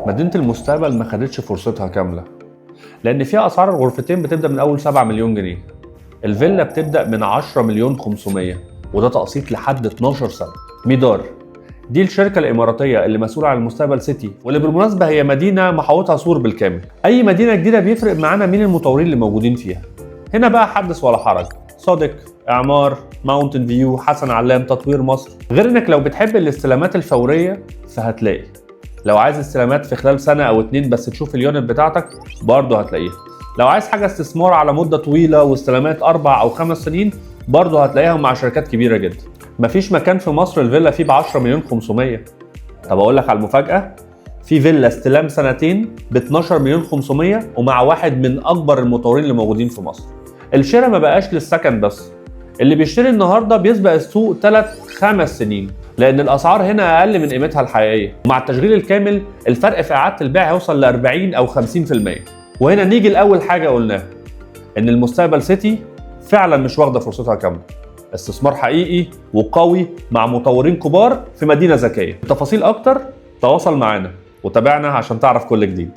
مدينة المستقبل ما خدتش فرصتها كاملة، لأن فيها أسعار الغرفتين بتبدأ من أول 7 مليون جنيه. الفيلا بتبدأ من 10 مليون 500، وده تقسيط لحد 12 سنة. ميدار دي الشركة الإماراتية اللي مسؤولة عن المستقبل سيتي، واللي بالمناسبة هي مدينة محوطها سور بالكامل. أي مدينة جديدة بيفرق معانا مين المطورين اللي موجودين فيها. هنا بقى حدث ولا حرج، صادق، إعمار، ماونتن فيو، حسن علام، تطوير مصر. غير إنك لو بتحب الاستلامات الفورية فهتلاقي، لو عايز استلامات في خلال سنة أو 2 بس تشوف اليونت بتاعتك برضه هتلاقيها. لو عايز حاجة استثمار على مدة طويلة واستلامات 4 أو 5 سنين برضه هتلاقيها مع شركات كبيرة جدا. مفيش مكان في مصر الفيلا فيه ب 10 مليون 500. طب أقول لك على المفاجأة، في فيلا استلام سنتين ب 12 مليون 500 ومع واحد من أكبر المطورين اللي موجودين في مصر. الشراء ما بقاش للسكن بس، اللي بيشتري النهارده بيسبق السوق 3-5 سنين، لأن الأسعار هنا أقل من قيمتها الحقيقية. ومع التشغيل الكامل الفرق في إعادة البيع هيوصل ل 40 أو 50%. وهنا نيجي لأول حاجة قلناها، إن المستقبل سيتي فعلا مش واخدة فرصتها كاملة. استثمار حقيقي وقوي مع مطورين كبار في مدينة ذكية. تفاصيل أكتر تواصل معنا وتابعنا عشان تعرف كل جديد.